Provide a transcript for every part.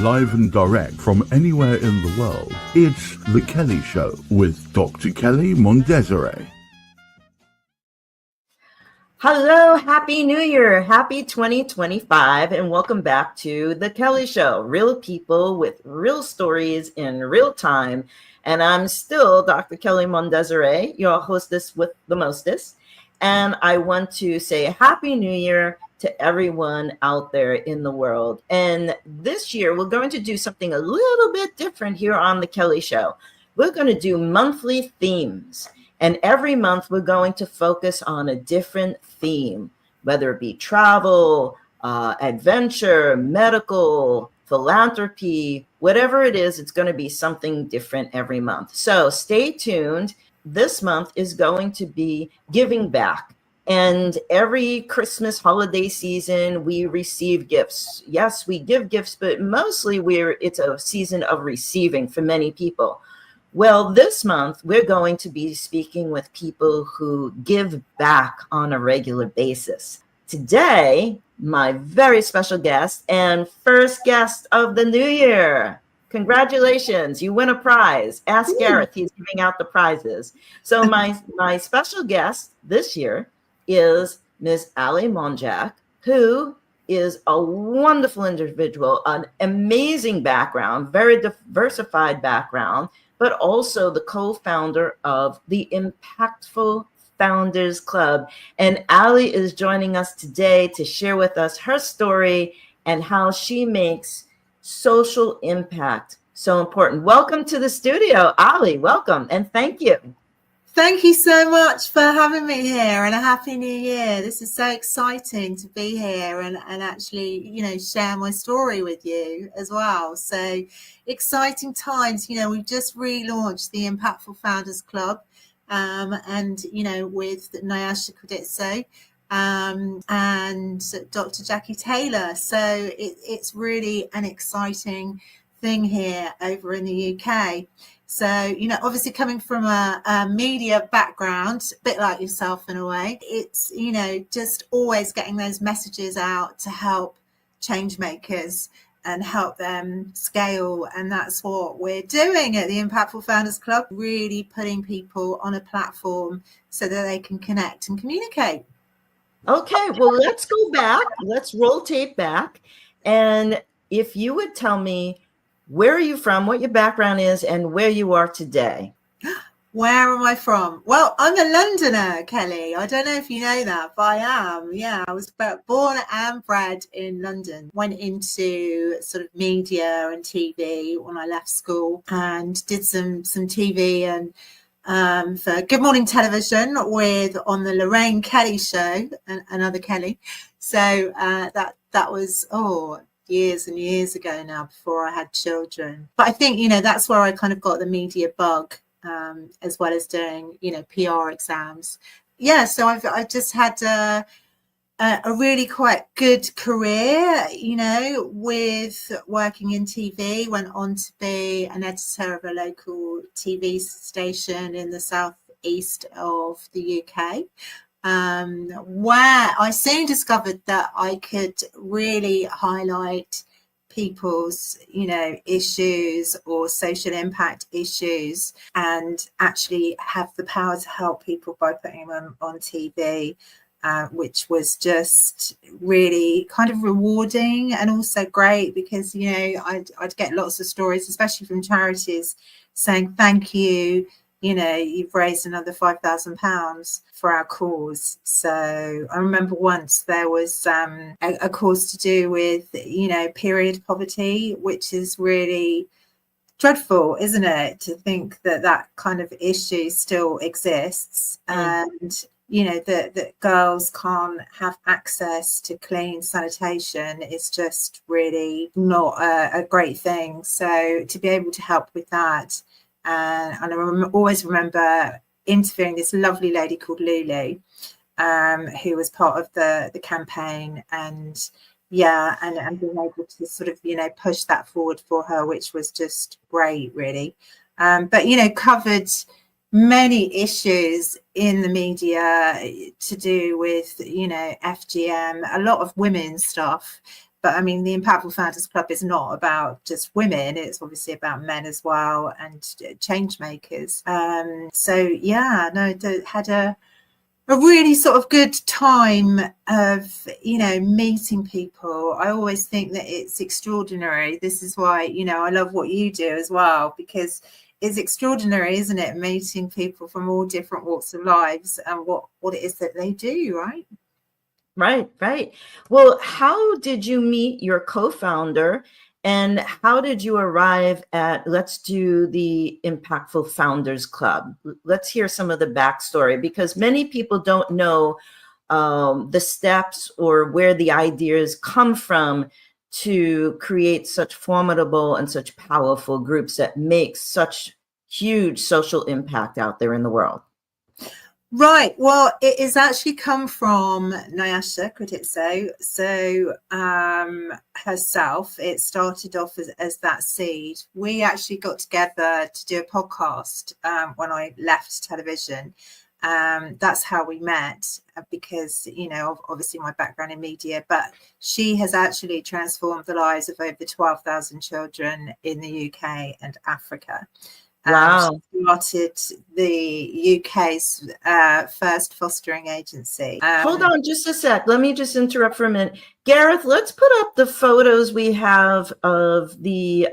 live and direct from anywhere in the world. It's The Kelley Show with Dr. Kelley Mondesiré. Hello, Happy New Year, Happy 2025, and welcome back to The Kelley Show, real people with real stories in real time. And I'm still Dr. Kelley Mondesiré, your hostess with the mostest. And I want to say Happy New Year to everyone out there in the world. And this year, we're going to do something a little bit different here on The Kelley Show. We're going to do monthly themes. And every month, we're going to focus on a different theme, whether it be travel, adventure, medical, philanthropy, whatever it is, it's going to be something different every month. So stay tuned. This month is going to be giving back. And every Christmas holiday season, we receive gifts. Yes, we give gifts, but mostly it's a season of receiving for many people. Well, this month, we're going to be speaking with people who give back on a regular basis. Today, my very special guest and first guest of the new year. Congratulations, you win a prize. Ask Gareth, he's giving out the prizes. So my special guest this year is Ms. Ali Monjack, who is a wonderful individual, an amazing background, very diversified background, but also the co-founder of the Impactful Founders Club. And Ali is joining us today to share with us her story and how she makes social impact so important. Welcome to the studio, Ali. Welcome and thank you. Thank you so much for having me here, and a happy new year. This is so exciting to be here and actually, share my story with you as well. So exciting times. We've just relaunched the Impactful Founders Club, with Nyasha Kuditso and Dr. Jackie Taylor. So it's really an exciting thing here over in the UK. So, obviously coming from a media background, a bit like yourself in a way, it's, just always getting those messages out to help change makers and help them scale. And that's what we're doing at the Impactful Founders Club, really putting people on a platform so that they can connect and communicate. Okay, well, let's go back. Let's rotate back. And if you would tell me, where are you from, what your background is, and where you are today? Where am I from? Well, I'm a Londoner, Kelly. I don't know if you know that, but I am. Yeah, I was born and bred in London. Went into sort of media and TV when I left school and did some TV and for Good Morning Television on the Lorraine Kelley Show, another Kelly. So that was, years and years ago now, before I had children. But I think, that's where I kind of got the media bug, as well as doing, PR exams. Yeah, so I've just had a really quite good career, with working in TV. Went on to be an editor of a local TV station in the southeast of the UK. Where I soon discovered that I could really highlight people's, issues or social impact issues and actually have the power to help people by putting them on TV, which was just really kind of rewarding and also great because, I'd get lots of stories, especially from charities, saying thank you. You've raised another £5,000 for our cause. So I remember once there was a cause to do with, period poverty, which is really dreadful, isn't it? To think that kind of issue still exists and, that girls can't have access to clean sanitation is just really not a great thing. So to be able to help with that. And I always remember interviewing this lovely lady called Lulu, who was part of the campaign, and being able to sort of push that forward for her, which was just great, really. But covered many issues in the media to do with FGM, a lot of women's stuff, But I mean, the Impactful Founders Club is not about just women. It's obviously about men as well, and change makers. So yeah, no, had a really sort of good time of, you know, meeting people. I always think that it's extraordinary. This is why, you know, I love what you do as well, because it's extraordinary, isn't it? Meeting people from all different walks of lives and what it is that they do, right? Right. Well, how did you meet your co-founder, and how did you arrive at let's do the Impactful Founders Club? Let's hear some of the backstory, because many people don't know the steps or where the ideas come from to create such formidable and such powerful groups that make such huge social impact out there in the world. Right. Well, it has actually come from Nyasha, could it so herself. It started off as that seed. We actually got together to do a podcast when I left television. That's how we met, because, you know, obviously my background in media, but she has actually transformed the lives of over 12,000 children in the UK and Africa. Wow. She started the UK's first fostering agency. Hold on just a sec. Let me just interrupt for a minute. Gareth, let's put up the photos we have of the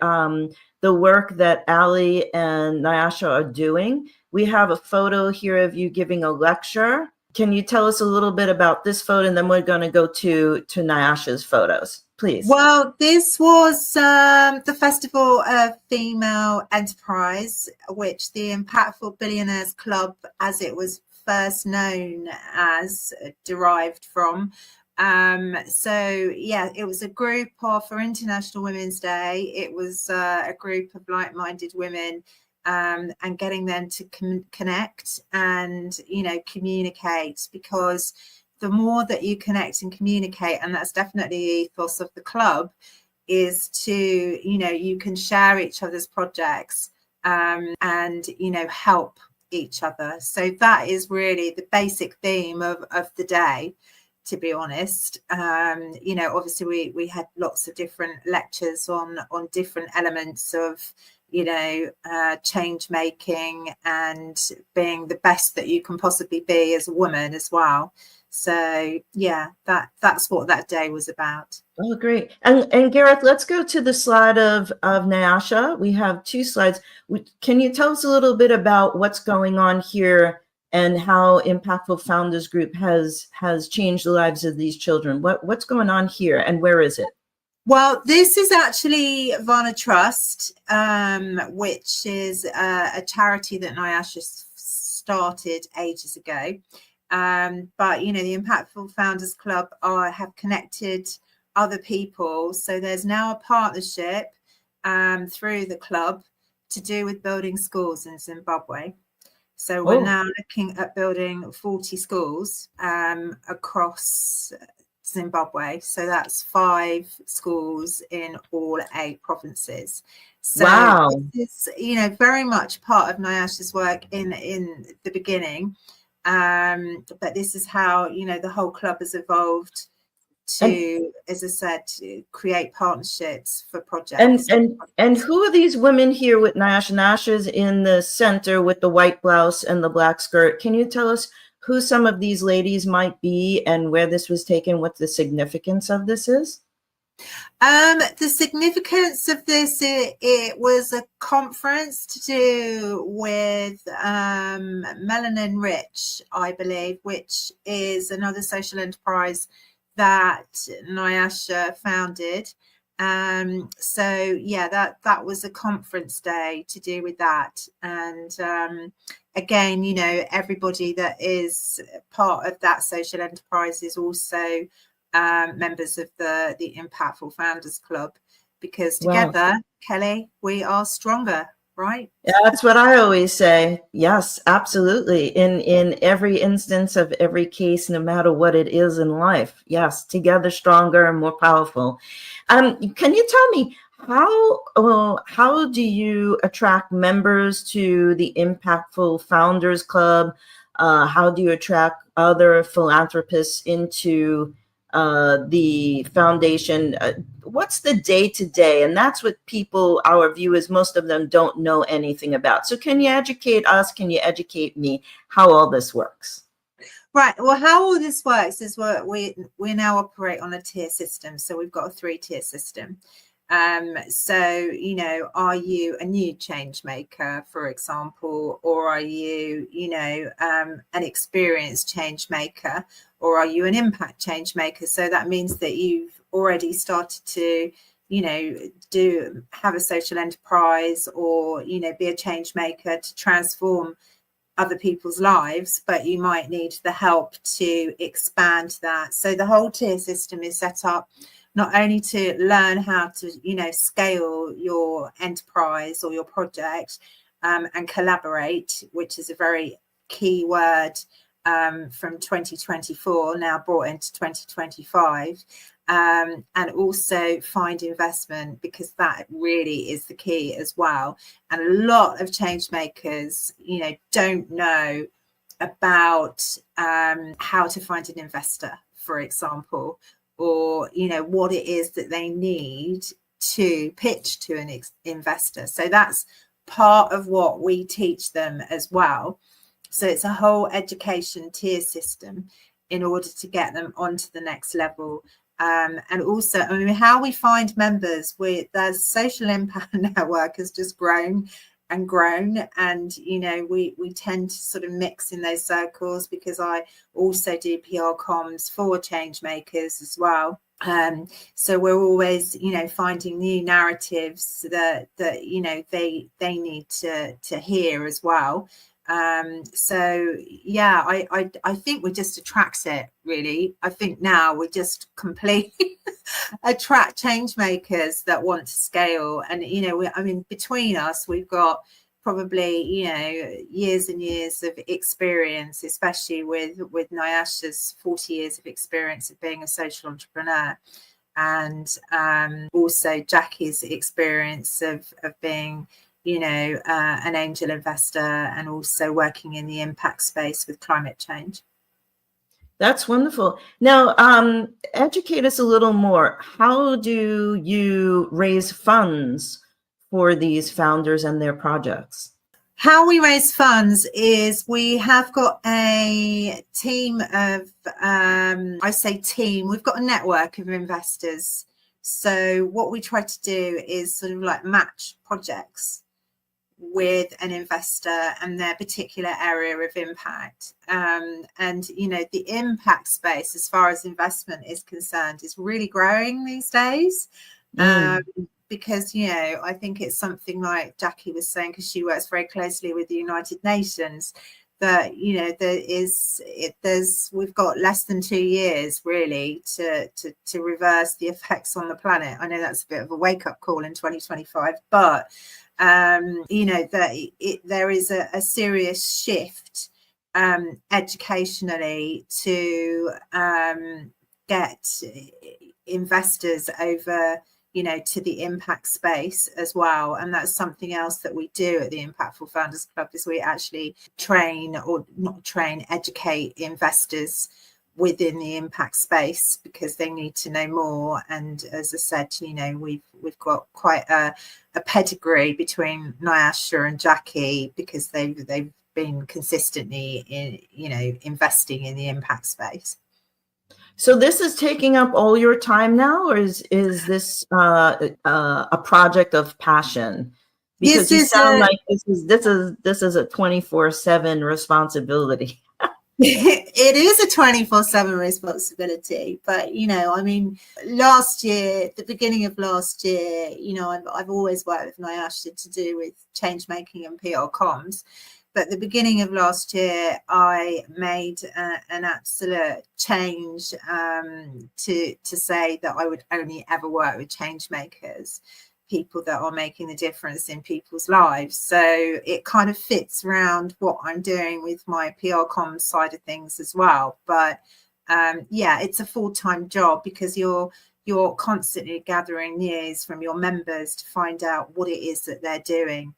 work that Ali and Nyasha are doing. We have a photo here of you giving a lecture. Can you tell us a little bit about this photo, and then we're going to go to Nyasha's photos, please? Well, this was the Festival of Female Enterprise, which the Impactful Billionaires Club, as it was first known as, derived from. So yeah, it was a group for International Women's Day. It was a group of like-minded women, and getting them to connect and, you know, communicate, because the more that you connect and communicate, and that's definitely the ethos of the club, is to, you know, you can share each other's projects and, you know, help each other. So that is really the basic theme of the day, to be honest. You know, obviously we had lots of different lectures on different elements of, you know, change making and being the best that you can possibly be as a woman as well. So yeah, that's what that day was about. Oh, great. And Gareth, let's go to the slide of Nyasha. We have two slides. Can you tell us a little bit about what's going on here and how Impactful Founders Group has changed the lives of these children? What's going on here, and where is it? Well, this is actually Varna Trust, which is a charity that Nyasha started ages ago. But, you know, the Impactful Founders Club have connected other people. So there's now a partnership through the club to do with building schools in Zimbabwe. So we're now looking at building 40 schools across Zimbabwe. So that's 5 schools in all 8 provinces. So wow. This is, you know, very much part of Nyasha's work in the beginning. But this is how, you know, the whole club has evolved to, as I said, to create partnerships for projects. And who are these women here with Nyasha? Nyasha's in the center with the white blouse and the black skirt. Can you tell us who some of these ladies might be and where this was taken, what the significance of this is? The significance of this, it was a conference to do with Melanin Rich, I believe, which is another social enterprise that Nyasha founded. So yeah, that was a conference day to do with that. And again, you know, everybody that is part of that social enterprise is also members of the Impactful Founders Club, because together, wow, Kelly, we are stronger, right? Yeah, that's what I always say. Yes, absolutely. In every instance of every case, no matter what it is in life. Yes, together stronger and more powerful. Can you tell me how do you attract members to the Impactful Founders Club? How do you attract other philanthropists into the foundation. What's the day to day? And that's what people, our viewers, most of them don't know anything about. So can you educate us? Can you educate me how all this works? Right. Well, how all this works is we now operate on a tier system. So we've got a 3-tier system. So, you know, are you a new change maker, for example, or are you, you know, an experienced change maker, or are you an impact change maker? So that means that you've already started to, you know, have a social enterprise, or, you know, be a change maker to transform other people's lives, but you might need the help to expand that. So the whole tier system is set up not only to learn how to, you know, scale your enterprise or your project, and collaborate, which is a very key word from 2024 now brought into 2025, and also find investment, because that really is the key as well. And a lot of change makers, you know, don't know about how to find an investor, for example, or, you know, what it is that they need to pitch to an investor. So that's part of what we teach them as well. So it's a whole education tier system in order to get them onto the next level. And also, I mean, how we find members, the social impact network has just grown and grown, and, you know, we tend to sort of mix in those circles, because I also do PR comms for change makers as well. So we're always, you know, finding new narratives that you know they need to hear as well. So yeah, I think we just attract it, really. I think now we just completely attract change makers that want to scale. And, you know, I mean, between us, we've got probably, you know, years and years of experience, especially with Nyasha's 40 years of experience of being a social entrepreneur, and also Jackie's experience of being, you know, an angel investor, and also working in the impact space with climate change. That's wonderful. Now, educate us a little more. How do you raise funds for these founders and their projects? How we raise funds is we have got a team of, I say team, we've got a network of investors. So what we try to do is sort of like match projects with an investor and their particular area of impact. And, you know, the impact space, as far as investment is concerned, is really growing these days. Because, you know, I think it's something like Jackie was saying, because she works very closely with the United Nations, that, you know, we've got less than 2 years really to reverse the effects on the planet. I know that's a bit of a wake-up call in 2025, but you know, that there is a serious shift educationally to get investors over, you know, to the impact space as well. And that's something else that we do at the Impactful Founders Club, is we actually educate investors within the impact space, because they need to know more. And as I said, you know, we've got quite a pedigree between Nyasha and Jackie, because they've been consistently in, you know, investing in the impact space. So this is taking up all your time now, or is this a project of passion? Because you sound like this is a 24/7 responsibility. It is a 24/7 responsibility, but, you know, I mean, the beginning of last year, you know, I've always worked with Nyasha to do with change making and PR comms. But at the beginning of last year, I made an absolute change to say that I would only ever work with change makers, people that are making the difference in people's lives. So it kind of fits around what I'm doing with my PR comms side of things as well. But yeah, it's a full-time job, because you're constantly gathering news from your members to find out what it is that they're doing.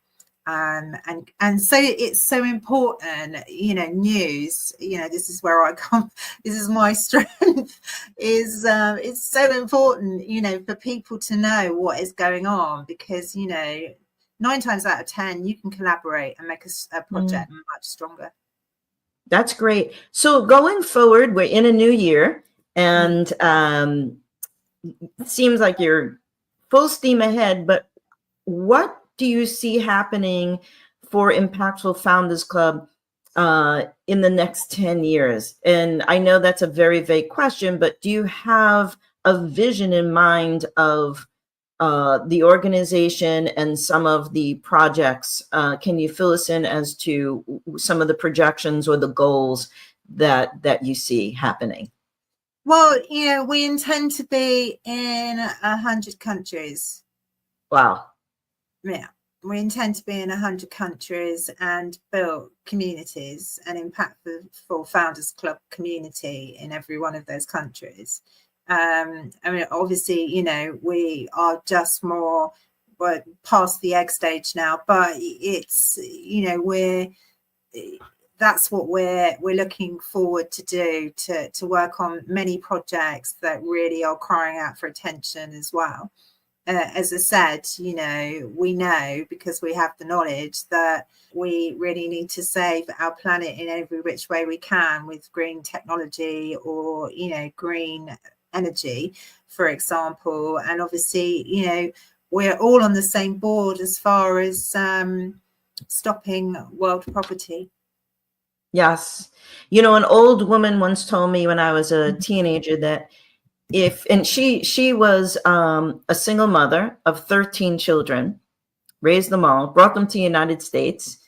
And so it's so important, news, this is where I come, this is my strength, is it's so important, for people to know what is going on, because, 9 times out of 10, you can collaborate and make a project much stronger. That's great. So going forward, we're in a new year, and it seems like you're full steam ahead, but what do you see happening for Impactful Founders Club in the next 10 years? And I know that's a very vague question, but do you have a vision in mind of the organization and some of the projects? Can you fill us in as to some of the projections or the goals that you see happening? Well, we intend to be in 100 countries. Wow. Yeah, we intend to be in 100 countries and build communities, an Impactful Founders Club community in every one of those countries. Obviously, we are just more past the egg stage now, but it's, that's what we're looking forward to do, to work on many projects that really are crying out for attention as well. As I said, we know, because we have the knowledge, that we really need to save our planet in every which way we can with green technology or, green energy, for example. And obviously, we're all on the same board as far as stopping world poverty. Yes. An old woman once told me when I was a teenager that she was a single mother of 13 children, raised them all, brought them to the United States,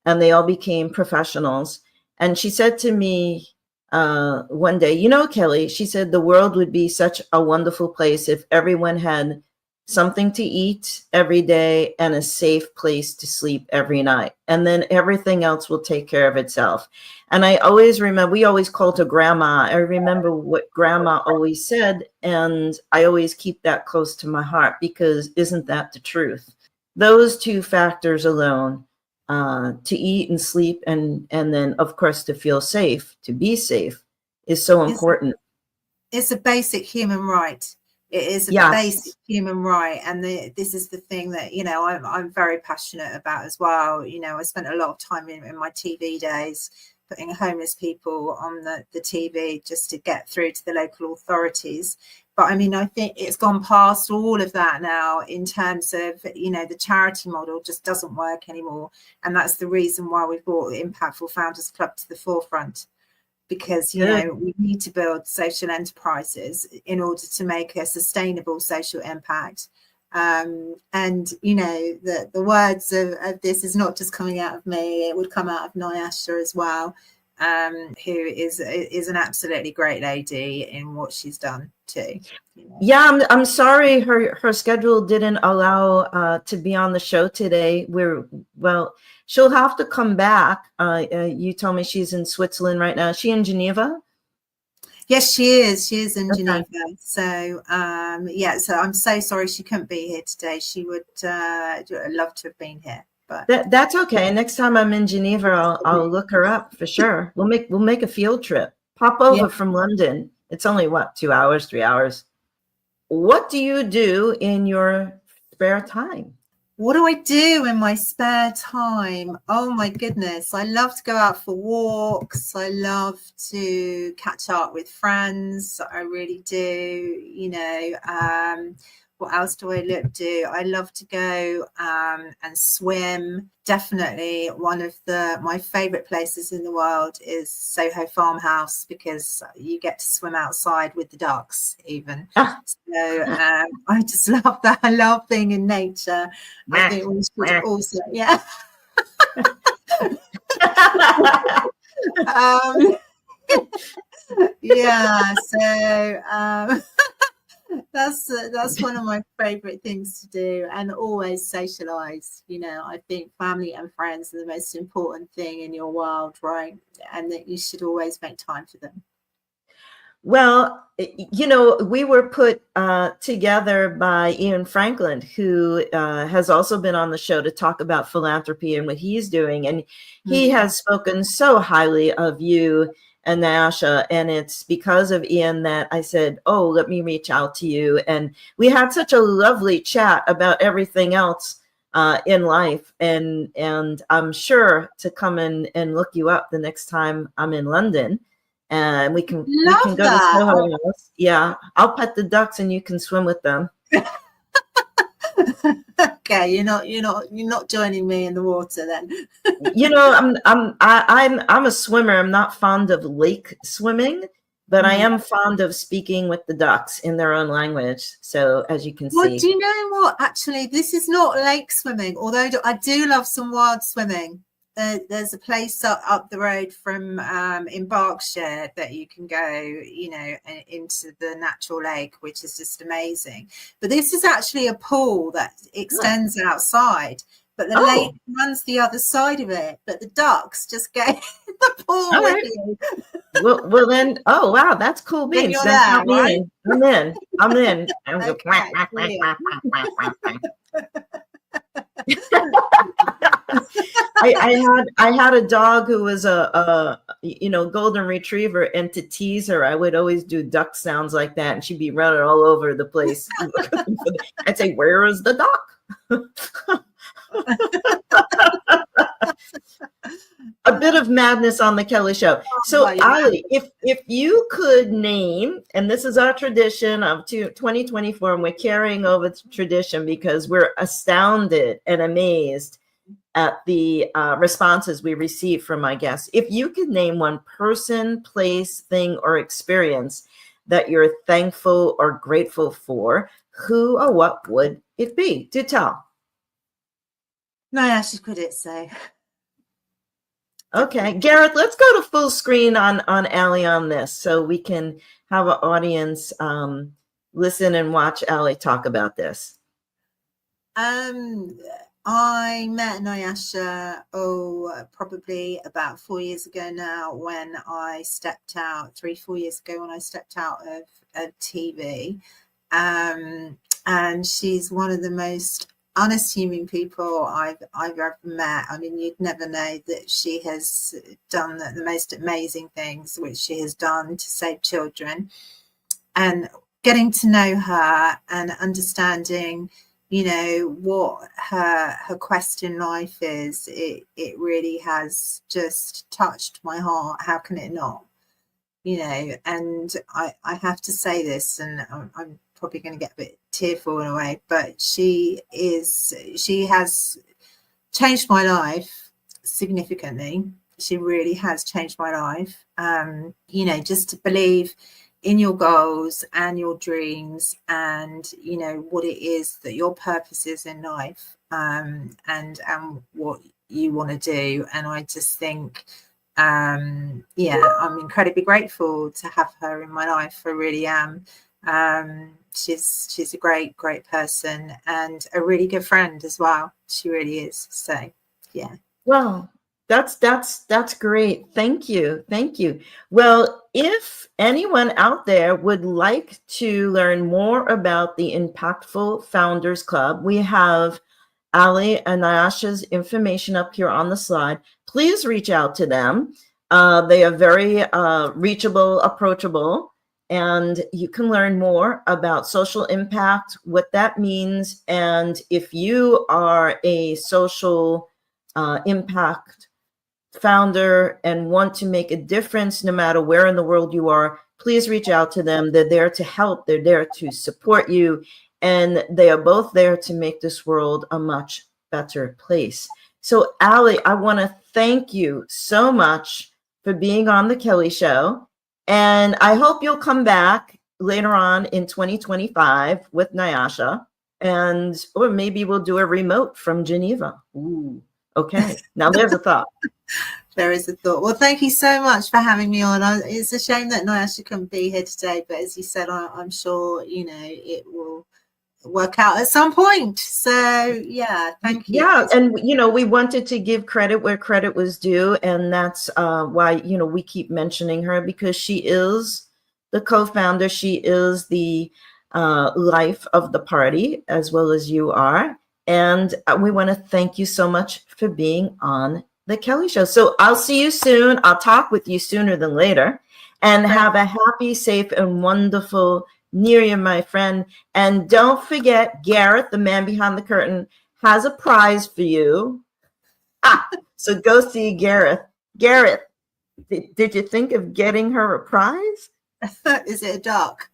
and they all became professionals. And she said to me one day, Kelley, she said, the world would be such a wonderful place if everyone had something to eat every day and a safe place to sleep every night. And then everything else will take care of itself. And I always remember, we always called her grandma. I remember what grandma always said, and I always keep that close to my heart, because isn't that the truth? Those two factors alone, to eat and sleep, and then, of course, to feel safe, to be safe, is so important. It's a basic human right. It is a basic human right. And this is the thing that, I'm very passionate about as well. I spent a lot of time in my TV days putting homeless people on the TV just to get through to the local authorities. But I think it's gone past all of that now, in terms of, the charity model just doesn't work anymore. And that's the reason why we've brought the Impactful Founders Club to the forefront. Because, we need to build social enterprises in order to make a sustainable social impact. And, the words of this is not just coming out of me, it would come out of Nyasha as well, who is an absolutely great lady in what she's done too. Yeah, I'm sorry her schedule didn't allow to be on the show today. She'll have to come back. You told me she's in Switzerland right now. Is she in Geneva? Yes, she is. She is in Geneva. So, so I'm so sorry she couldn't be here today. She would love to have been here. But that's okay. Next time I'm in Geneva, I'll look her up for sure. We'll make a field trip. Pop over from London. It's only 2 hours, 3 hours. What do you do in your spare time? What do I do in my spare time? Oh my goodness. I love to go out for walks. I love to catch up with friends. I really do. What else do I do? I love to go and swim. Definitely one of my favorite places in the world is Soho Farmhouse, because you get to swim outside with the ducks even. So I just love that. I love being in nature. I think we should also, that's one of my favorite things to do, and always socialize. I think family and friends are the most important thing in your world, right? And that you should always make time for them. Well, you know, we were put together by Ian Franklin, who has also been on the show to talk about philanthropy and what he's doing. And he has spoken so highly of you and Nyasha. And it's because of Ian that I said, oh, let me reach out to you. And we had such a lovely chat about everything else in life. And I'm sure to come in and look you up the next time I'm in London. And we can go to Soho House. Yeah, I'll pet the ducks and you can swim with them. Okay, you're not joining me in the water then. You know, I'm a swimmer. I'm not fond of lake swimming, but I am fond of speaking with the ducks in their own language. So as you can see. Well, do you know what? Actually, this is not lake swimming, although I do love some wild swimming. There's a place up the road from in Berkshire that you can go, you know, into the natural lake, which is just amazing. But this is actually a pool that extends outside, but the lake runs the other side of it. But the ducks just go in the pool with you. Well then, oh wow, that's cool beans. Then count me in. I'm in. I'm going. I had a dog who was a golden retriever, and to tease her, I would always do duck sounds like that, and she'd be running all over the place. I'd say, "Where is the duck?" A bit of madness on the Kelley Show. So, Ali, if you could name, and this is our tradition of 2024, and we're carrying over the tradition because we're astounded and amazed at the responses we receive from my guests. If you could name one person, place, thing, or experience that you're thankful or grateful for, who or what would it be? Do tell. Nyasha could it say. Okay, Gareth, let's go to full screen on Ali on this so we can have an audience listen and watch Ali talk about this. I met Nyasha, probably about 4 years ago now, when I stepped out, 3-4 years ago when I stepped out of TV. And she's one of the most unassuming people I've ever met. I mean, you'd never know that she has done the most amazing things which she has done to save children. And getting to know her and understanding, you know, what her quest in life is, it really has just touched my heart. How can it not? You know, and I have to say this, and I'm probably going to get a bit tearful in a way, but she has changed my life significantly. She really has changed my life. You know, just to believe in your goals and your dreams, and you know what it is that your purpose is in life, and what you want to do. And I just think, I'm incredibly grateful to have her in my life. I really am. She's a great person and a really good friend as well. She really is. So yeah. Well, that's great. Thank you. Well, if anyone out there would like to learn more about the Impactful Founders Club, we have Ali and Nyasha's information up here on the slide. Please reach out to them. They are very reachable, approachable. And you can learn more about social impact, what that means. And if you are a social impact founder and want to make a difference, no matter where in the world you are, please reach out to them. They're there to help. They're there to support you. And they are both there to make this world a much better place. So, Ali, I want to thank you so much for being on The Kelley Show. And I hope you'll come back later on in 2025 with Nyasha, or maybe we'll do a remote from Geneva. Ooh, okay. Now there's a thought. There is a thought. Well, thank you so much for having me on. It's a shame that Nyasha couldn't be here today, but as you said, I'm sure, you know, it will work out at some point. So yeah, thank you. Yeah, and you know, we wanted to give credit where credit was due, and that's why, you know, we keep mentioning her, because she is the co-founder. She is the life of the party, as well as you are. And we want to thank you so much for being on The Kelley Show. So I'll see you soon. I'll talk with you sooner than later. And have a happy, safe, and wonderful New Year, my friend. And don't forget, Gareth, the man behind the curtain, has a prize for you. So go see Gareth. Gareth, did you think of getting her a prize? Is it a duck?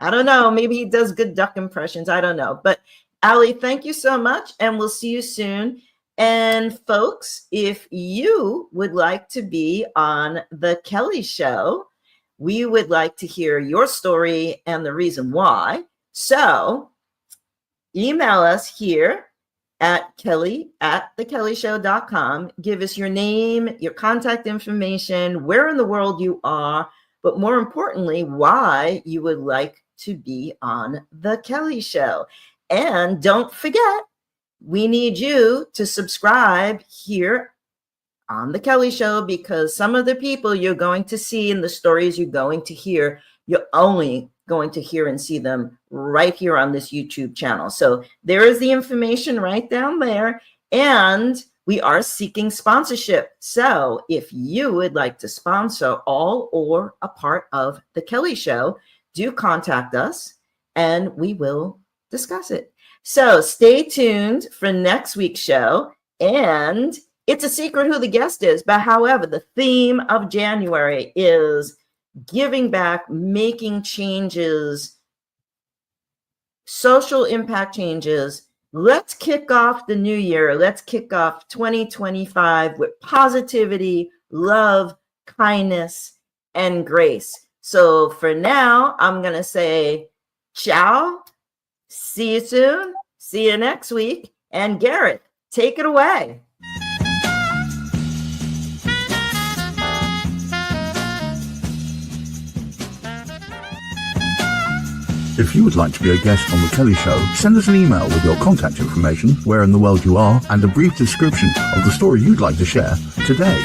I don't know. Maybe he does good duck impressions. I don't know. But Ali, thank you so much. And we'll see you soon. And folks, if you would like to be on The Kelley Show, we would like to hear your story and the reason why. So email us here at kelly@thekellyshow.com. Give us your name, your contact information, where in the world you are, but more importantly, why you would like to be on The Kelley Show. And don't forget, we need you to subscribe here on The Kelley Show, because some of the people you're going to see in the stories you're going to hear, you're only going to hear and see them right here on this YouTube channel. So there is the information right down there. And we are seeking sponsorship. So if you would like to sponsor all or a part of The Kelley Show, do contact us and we will discuss it. So stay tuned for next week's show. And it's a secret who the guest is. But however, the theme of January is giving back, making changes, social impact changes. Let's kick off the new year. Let's kick off 2025 with positivity, love, kindness, and grace. So for now, I'm going to say ciao. See you soon. See you next week. And Garrett, take it away. If you would like to be a guest on The Kelley Show, send us an email with your contact information, where in the world you are, and a brief description of the story you'd like to share today.